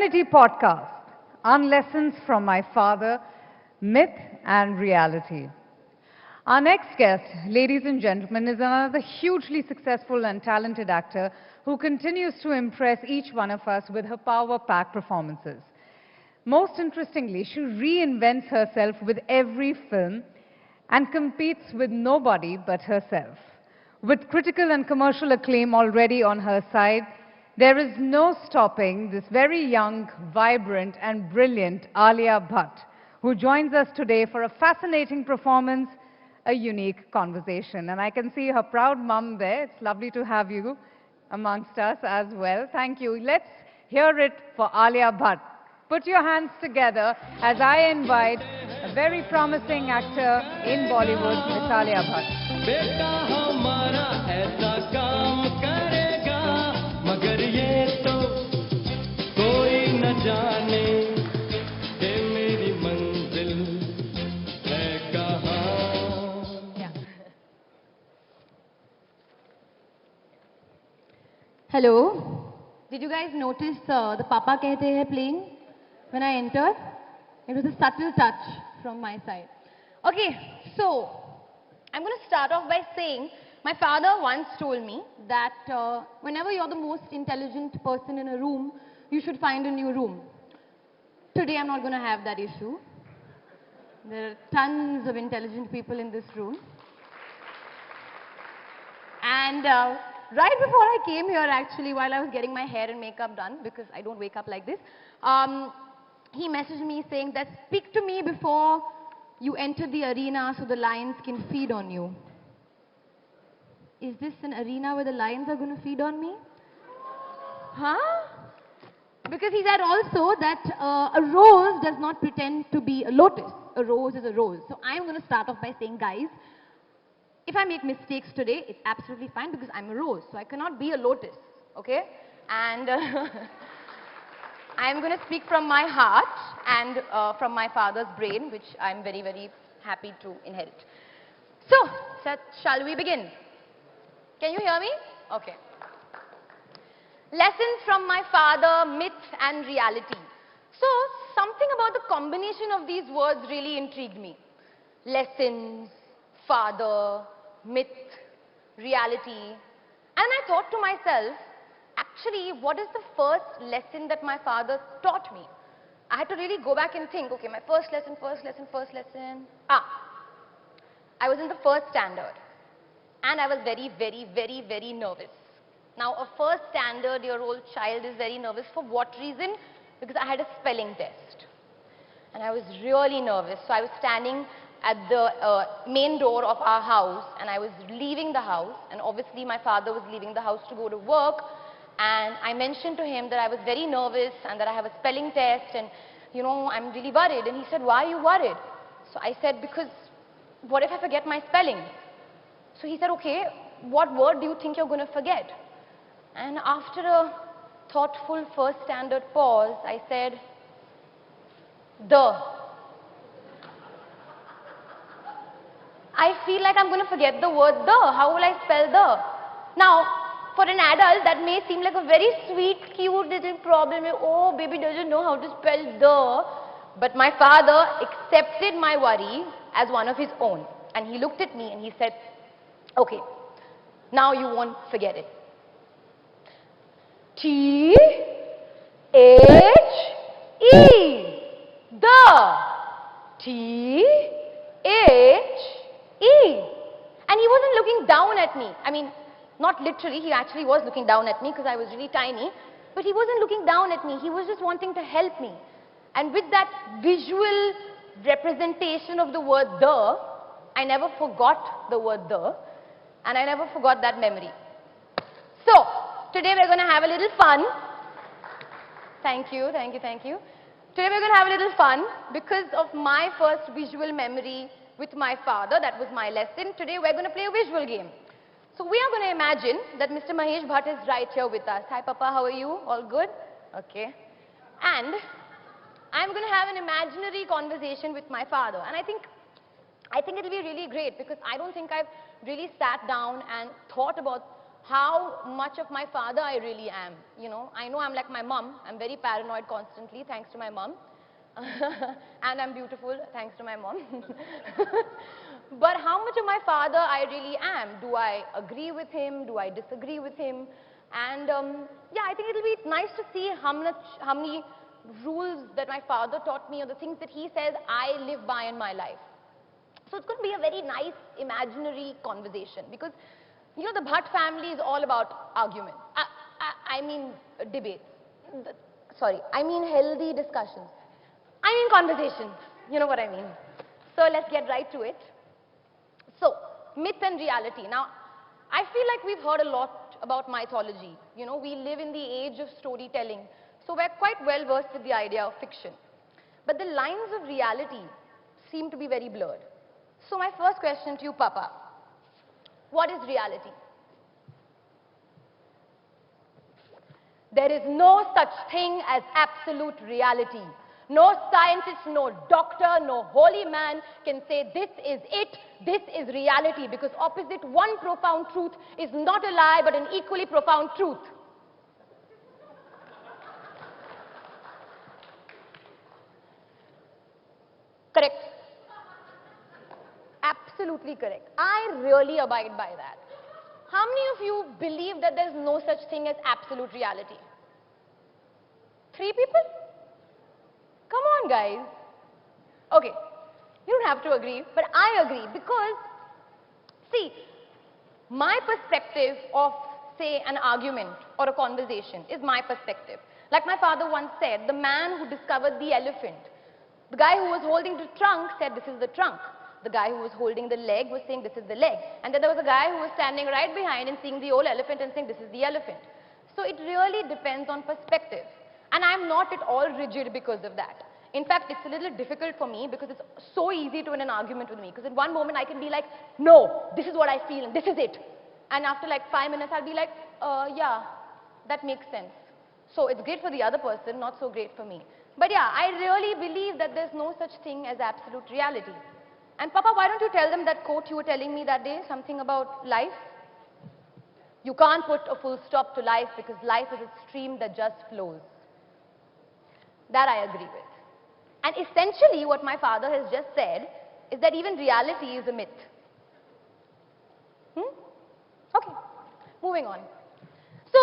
Paternity Podcast, Unlessons from My Father, Myth and Reality. Our next guest, ladies and gentlemen, is another hugely successful and talented actor who continues to impress each one of us with her power-packed performances. Most interestingly, she reinvents herself with every film and competes with nobody but herself. With critical and commercial acclaim already on her side, there is no stopping this very young, vibrant and brilliant Alia Bhatt, who joins us today for a fascinating performance, a unique conversation. And I can see her proud mum there. It's lovely to have you amongst us as well. Thank you. Let's hear it for Alia Bhatt. Put your hands together as I invite a very promising actor in Bollywood, Miss Alia Bhatt. बेटा हमारा ऐसा काम करेगा मगर ये तो कोई न जाने कि मेरी मंजिल है कहाँ. Hello. Did you guys notice the Papa Kehte Hai playing when I entered? It was a subtle touch from my side. Okay, so I'm going to start off by saying my father once told me that whenever you're the most intelligent person in a room, you should find a new room. Today I'm not going to have that issue. There are tons of intelligent people in this room. And right before I came here, actually, while I was getting my hair and makeup done, because I don't wake up like this, he messaged me saying that speak to me before you enter the arena so the lions can feed on you. Is this an arena where the lions are going to feed on me? Huh? Because he said also that a rose does not pretend to be a lotus. A rose is a rose. So I'm going to start off by saying, guys, if I make mistakes today, it's absolutely fine because I'm a rose. So I cannot be a lotus. Okay? And I'm going to speak from my heart and from my father's brain, which I'm very, very happy to inherit. So, shall we begin? Can you hear me? Okay. Lessons from my father, myth and reality. So, something about the combination of these words really intrigued me. Lessons, father, myth, reality. And I thought to myself, actually, what is the first lesson that my father taught me? I had to really go back and think, okay, my first lesson. I was in the first standard. And I was very, very, very, very nervous. Now, a first standard-year-old child is very nervous. For what reason? Because I had a spelling test. And I was really nervous. So I was standing at the main door of our house. And I was leaving the house. And obviously, my father was leaving the house to go to work. And I mentioned to him that I was very nervous and that I have a spelling test and, you know, I'm really worried. And he said, why are you worried? So I said, because what if I forget my spelling? So he said, okay, what word do you think you're going to forget? And after a thoughtful first standard pause, I said, the. I feel like I'm going to forget the word the. How will I spell the? Now, for an adult, that may seem like a very sweet, cute little problem. Oh, baby doesn't know how to spell the. But my father accepted my worry as one of his own. And he looked at me and he said, okay, now you won't forget it. T-H-E. The. T-H-E. And he wasn't looking down at me. I mean, not literally, he actually was looking down at me because I was really tiny. But he wasn't looking down at me. He was just wanting to help me. And with that visual representation of the word the, I never forgot the word the. And I never forgot that memory. So, today we're going to have a little fun. Thank you. Today we're going to have a little fun because of my first visual memory with my father. That was my lesson. Today we're going to play a visual game. So we are going to imagine that Mr. Mahesh Bhatt is right here with us. Hi Papa, how are you? All good? Okay. And I'm going to have an imaginary conversation with my father. And I think it'll be really great because I don't think I've really sat down and thought about how much of my father I really am. You know I'm like my mom. I'm very paranoid constantly, thanks to my mom. And I'm beautiful, thanks to my mom. But how much of my father I really am? Do I agree with him? Do I disagree with him? And yeah, I think it'll be nice to see how many rules that my father taught me, or the things that he says I live by in my life. So it's going to be a very nice imaginary conversation, because the Bhatt family is all about arguments. I mean debates. Sorry, I mean healthy discussions. I mean conversations. You know what I mean. So let's get right to it. So, myth and reality. Now, I feel like we've heard a lot about mythology. We live in the age of storytelling, so we're quite well versed with the idea of fiction. But the lines of reality seem to be very blurred. So my first question to you, Papa, what is reality? There is no such thing as absolute reality. No scientist, no doctor, no holy man can say this is it, this is reality, because opposite one profound truth is not a lie but an equally profound truth. Correct. Absolutely correct. I really abide by that. How many of you believe that there's no such thing as absolute reality? 3 people? Come on, guys. Okay, you don't have to agree, but I agree, because, see, my perspective of, say, an argument or a conversation is my perspective. Like my father once said, the man who discovered the elephant, the guy who was holding the trunk said, this is the trunk. The guy who was holding the leg was saying, this is the leg. And then there was a guy who was standing right behind and seeing the old elephant and saying, this is the elephant. So it really depends on perspective. And I'm not at all rigid because of that. In fact, it's a little difficult for me because it's so easy to win an argument with me. Because in one moment I can be like, no, this is what I feel and this is it. And after like 5 minutes I'll be like, yeah, that makes sense. So it's great for the other person, not so great for me. But yeah, I really believe that there's no such thing as absolute reality. And Papa, why don't you tell them that quote you were telling me that day, something about life? You can't put a full stop to life because life is a stream that just flows. That I agree with. And essentially what my father has just said is that even reality is a myth. Okay, moving on. So,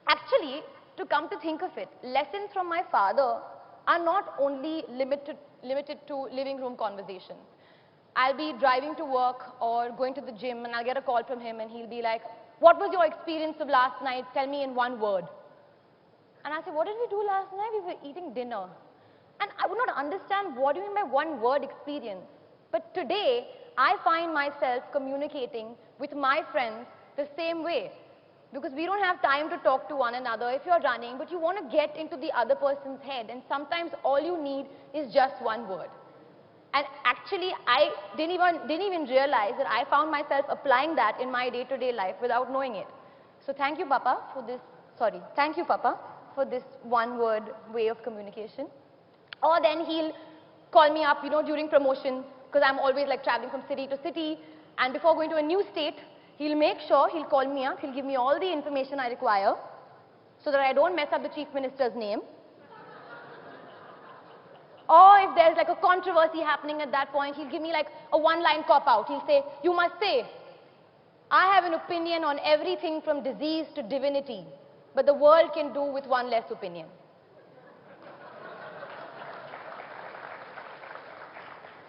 actually, to come to think of it, lessons from my father are not only limited to living room conversations. I'll be driving to work or going to the gym and I'll get a call from him and he'll be like, what was your experience of last night? Tell me in one word. And I say, what did we do last night? We were eating dinner. And I would not understand what do you mean by one word experience. But today, I find myself communicating with my friends the same way. Because we don't have time to talk to one another if you're running, but you want to get into the other person's head. And sometimes all you need is just one word. And actually, I didn't even realize that I found myself applying that in my day-to-day life without knowing it. So thank you, Papa, for this, thank you, Papa, for this one-word way of communication. Or then he'll call me up, during promotion, because I'm always like traveling from city to city. And before going to a new state, he'll make sure he'll call me up, he'll give me all the information I require so that I don't mess up the chief minister's name. Or if there's like a controversy happening at that point, he'll give me like a one-line cop-out. He'll say, you must say, I have an opinion on everything from disease to divinity, but the world can do with one less opinion.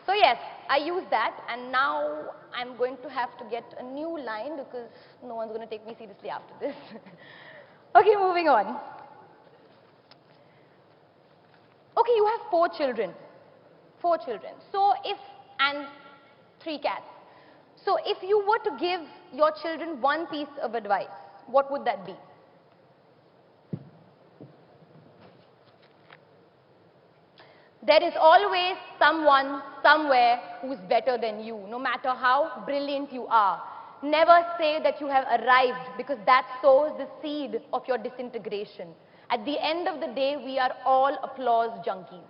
So yes, I use that, and now I'm going to have to get a new line because no one's going to take me seriously after this. Okay, moving on. Okay, you have 4 children. 4 children. So and 3 cats. So if you were to give your children one piece of advice, what would that be? There is always someone, somewhere, who's better than you, no matter how brilliant you are. Never say that you have arrived, because that sows the seed of your disintegration. At the end of the day, we are all applause junkies.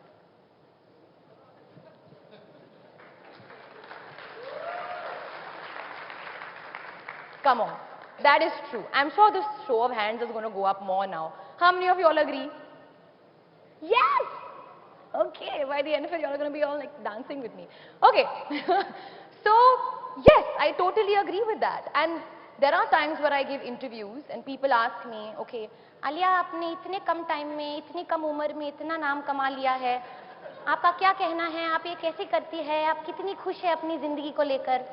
Come on. That is true. I'm sure this show of hands is going to go up more now. How many of you all agree? Yes! Okay, by the end of it, you're going to be all like dancing with me. Okay. So, yes, I totally agree with that. And there are times where I give interviews and people ask me, okay, Alia, आपने इतने कम time में, इतनी कम उम्र में इतना नाम कमा लिया है, आपका क्या कहना है, आप ये कैसे करती है, आप कितनी खुश है अपनी जिंदगी को लेकर?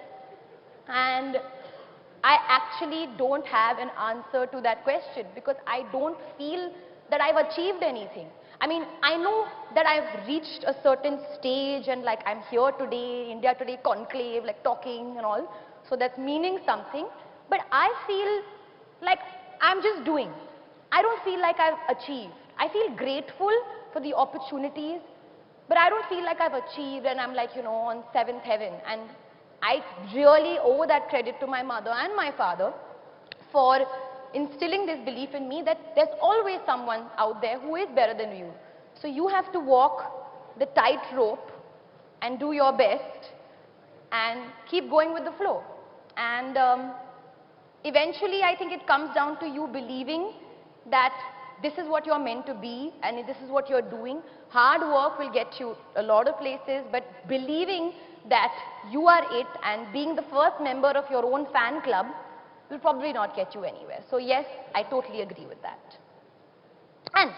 And I actually don't have an answer to that question because I don't feel that I've achieved anything. I mean, I know that I've reached a certain stage and like I'm here today, India Today Conclave, like talking and all. So that's meaning something. But I feel like I'm just doing. I don't feel like I've achieved. I feel grateful for the opportunities, but I don't feel like I've achieved and I'm like, you know, on seventh heaven. And I really owe that credit to my mother and my father for instilling this belief in me that there's always someone out there who is better than you. So you have to walk the tightrope and do your best and keep going with the flow. And eventually I think it comes down to you believing that this is what you're meant to be and this is what you're doing. Hard work will get you a lot of places, but believing that you are it and being the first member of your own fan club will probably not get you anywhere. So yes, I totally agree with that. And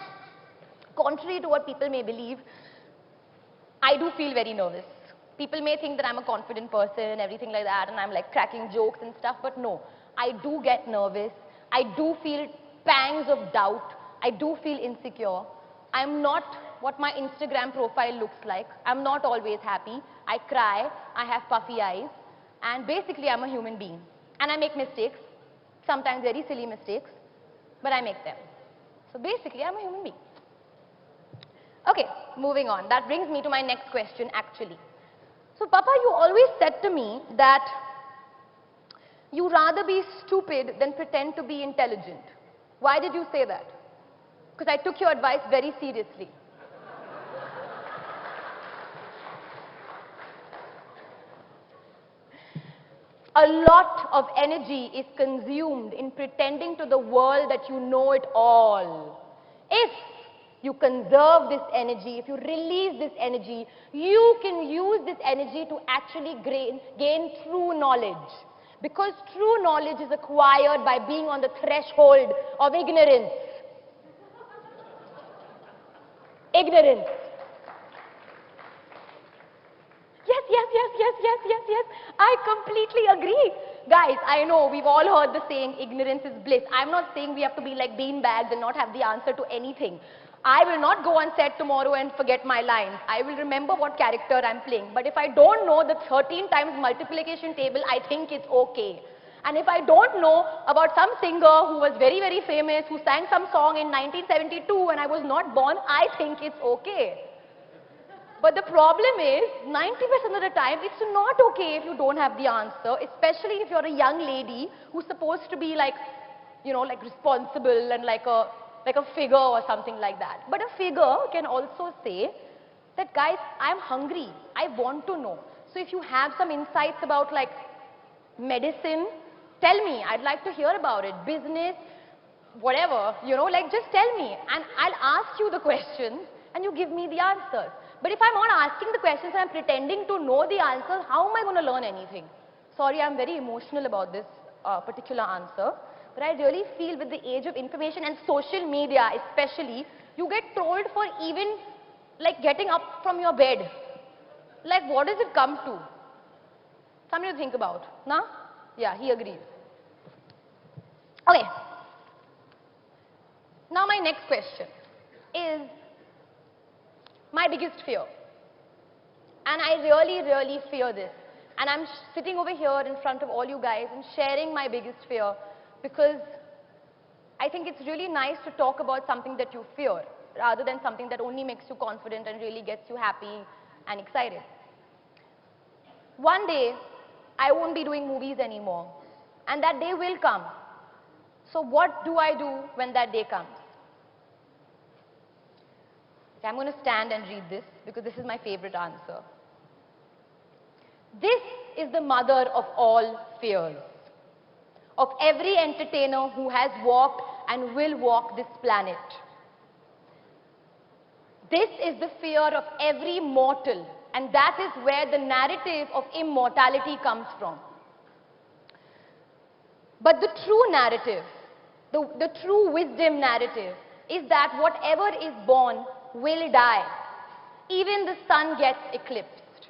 contrary to what people may believe, I do feel very nervous. People may think that I'm a confident person, everything like that, and I'm like cracking jokes and stuff, but no, I do get nervous. I do feel pangs of doubt. I do feel insecure. I'm not what my Instagram profile looks like. I'm not always happy. I cry, I have puffy eyes, and basically I'm a human being. And I make mistakes, sometimes very silly mistakes, but I make them. So basically I'm a human being. Okay, moving on. That brings me to my next question actually. So Papa, you always said to me that you rather be stupid than pretend to be intelligent. Why did you say that? Because I took your advice very seriously. A lot of energy is consumed in pretending to the world that you know it all. If you conserve this energy, if you release this energy, you can use this energy to actually gain true knowledge. Because true knowledge is acquired by being on the threshold of ignorance. Ignorance. Yes. I completely agree. Guys, I know we've all heard the saying, ignorance is bliss. I'm not saying we have to be like beanbags and not have the answer to anything. I will not go on set tomorrow and forget my lines. I will remember what character I'm playing. But if I don't know the 13 times multiplication table, I think it's okay. And if I don't know about some singer who was very, very famous, who sang some song in 1972 and I was not born, I think it's okay. But the problem is, 90% of the time, it's not okay if you don't have the answer, especially if you're a young lady who's supposed to be like, you know, like responsible and like a figure or something like that. But a figure can also say that, guys, I'm hungry. I want to know. So if you have some insights about like medicine, tell me. I'd like to hear about it. Business, whatever, you know, like just tell me. And I'll ask you the questions and you give me the answers. But if I'm not asking the questions and I'm pretending to know the answers, how am I going to learn anything? Sorry, I'm very emotional about this particular answer. But I really feel with the age of information and social media especially, you get trolled for even like getting up from your bed. Like what does it come to? Something to think about. Nah? Yeah, he agrees. Okay. Now my next question is my biggest fear. And I really fear this. And I'm sitting over here in front of all you guys and sharing my biggest fear because I think it's really nice to talk about something that you fear rather than something that only makes you confident and really gets you happy and excited. One day, I won't be doing movies anymore. And that day will come. So what do I do when that day comes? Okay, I'm going to stand and read this because this is my favorite answer. This is the mother of all fears. of every entertainer who has walked and will walk this planet. This is the fear of every mortal, and that is where the narrative of immortality comes from. But the true narrative, the true wisdom narrative, is that whatever is born will die. Even the sun gets eclipsed.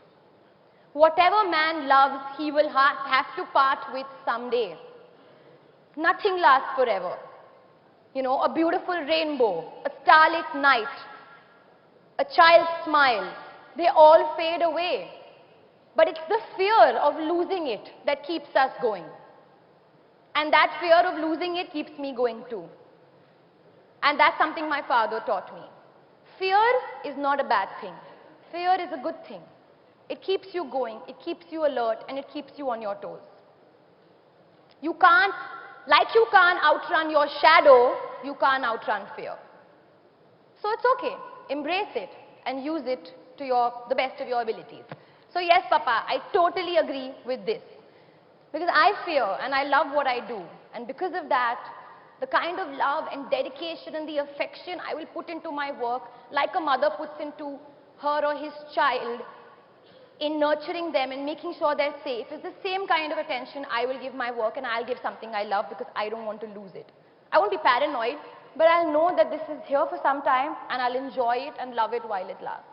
Whatever man loves, he will have to part with someday. Nothing lasts forever. You know, a beautiful rainbow, a starlit night, a child's smile, they all fade away. But it's the fear of losing it that keeps us going. And that fear of losing it keeps me going too. And that's something my father taught me. Fear is not a bad thing. Fear is a good thing. It keeps you going, it keeps you alert, and it keeps you on your toes. You can't, like you can't outrun your shadow, you can't outrun fear. So it's okay. Embrace it and use it to the best of your abilities. So yes, Papa, I totally agree with this. Because I fear and I love what I do. And because of that, the kind of love and dedication and the affection I will put into my work, like a mother puts into her or his child, in nurturing them and making sure they're safe, is the same kind of attention I will give my work, and I'll give something I love because I don't want to lose it. I won't be paranoid, but I'll know that this is here for some time and I'll enjoy it and love it while it lasts.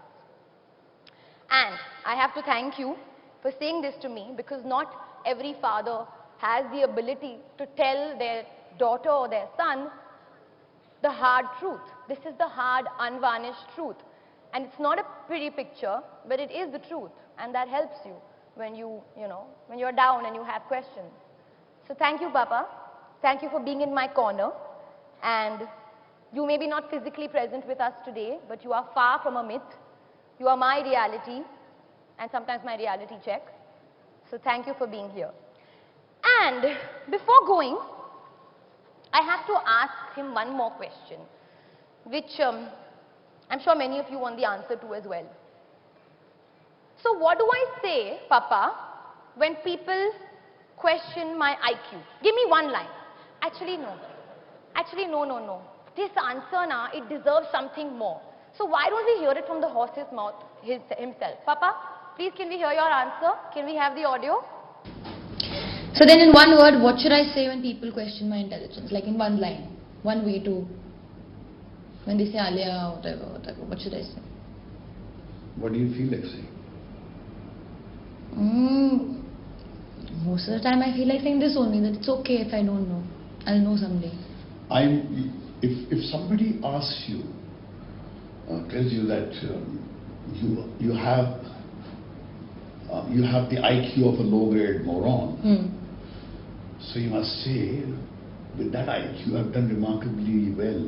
And I have to thank you for saying this to me, because not every father has the ability to tell their daughter or their son the hard truth. This is the hard, unvarnished truth. And it's not a pretty picture, but it is the truth. And that helps you when when you're down and you have questions. So thank you, Papa. Thank you for being in my corner. And you may be not physically present with us today, but you are far from a myth. You are my reality, and sometimes my reality check. So thank you for being here. And before going, I have to ask him one more question, which I'm sure many of you want the answer to as well. So what do I say, Papa, when people question my IQ? Give me one line. Actually, no. Actually, no. This answer now, it deserves something more. So why don't we hear it from the horse's mouth himself? Papa, please can we hear your answer? Can we have the audio? So then in one word, what should I say when people question my intelligence? Like in one line, one way to, when they say Alia, whatever, what should I say? What do you feel like saying? Most of the time I feel like saying this only, that it's okay if I don't know. I'll know someday. If somebody asks you, tells you that you have the IQ of a low-grade moron, so you must say, with that IQ, I've done remarkably well.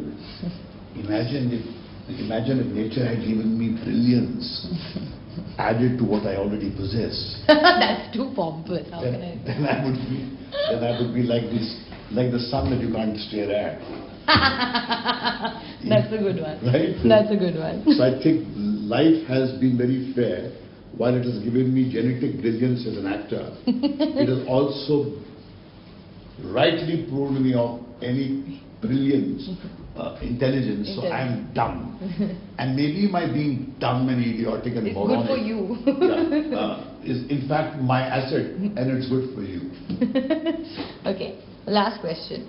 Imagine if nature had given me brilliance added to what I already possess. That's too pompous. How can I? Then I would be like this, like the sun that you can't stare at. That's a good one. Right? That's a good one. So I think life has been very fair. While it has given me genetic brilliance as an actor, it has also rightly proved me of any brilliance, intelligence. So I am dumb. And maybe my being dumb and idiotic and moronic, good for you. is in fact my asset, and it's good for you. Okay, last question.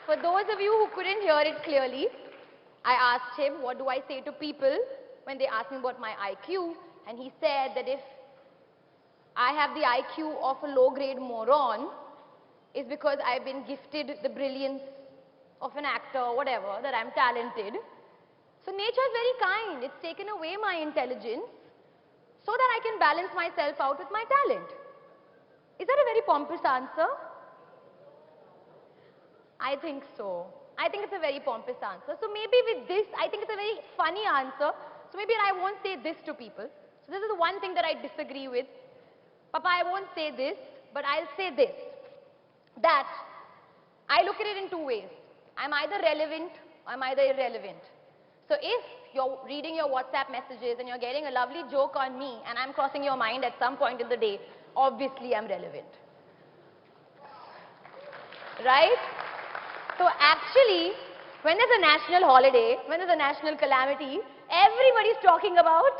For those of you who couldn't hear it clearly, I asked him, what do I say to people when they ask me about my IQ? And he said that if I have the IQ of a low-grade moron, it's because I've been gifted the brilliance of an actor or whatever, that I'm talented. So nature is very kind. It's taken away my intelligence so that I can balance myself out with my talent. Is that a very pompous answer? I think so. I think it's a very pompous answer. So maybe with this, I think it's a very funny answer. So maybe I won't say this to people. So this is the one thing that I disagree with. Papa, I won't say this, but I'll say this. That I look at it in two ways. I'm either relevant or I'm either irrelevant. So if you're reading your WhatsApp messages and you're getting a lovely joke on me and I'm crossing your mind at some point in the day, obviously I'm relevant. Right? So actually, when there's a national holiday, when there's a national calamity, everybody's talking about.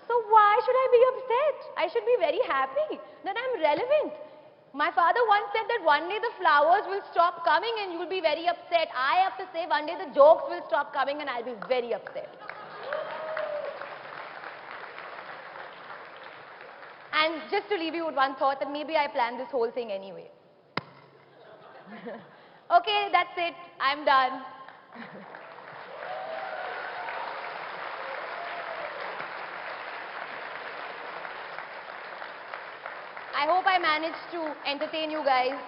So why should I be upset? I should be very happy that I'm relevant. My father once said that one day the flowers will stop coming and you'll be very upset. I have to say one day the jokes will stop coming and I'll be very upset. And just to leave you with one thought, that maybe I planned this whole thing anyway. Okay, that's it. I'm done. I hope I managed to entertain you guys.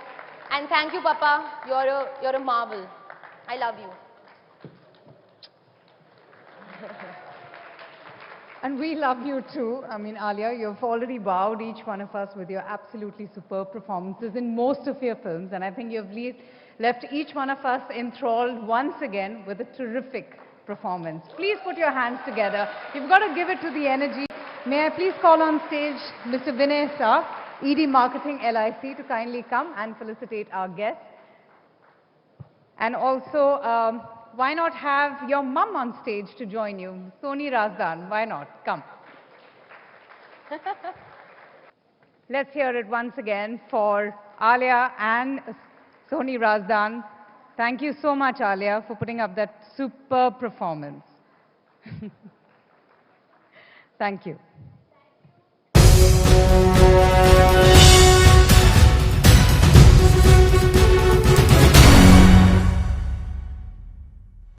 And thank you, Papa. You're a marvel. I love you. And we love you too. I mean, Alia, you've already wowed each one of us with your absolutely superb performances in most of your films. And I think you've left each one of us enthralled once again with a terrific performance. Please put your hands together. You've got to give it to the energy. May I please call on stage Mr. Vinay Shah, ED Marketing LIC, to kindly come and felicitate our guests. And also, why not have your mum on stage to join you? Soni Razdan, why not? Come. Let's hear it once again for Alia and Soni Razdan. Thank you so much, Alia, for putting up that superb performance. Thank you.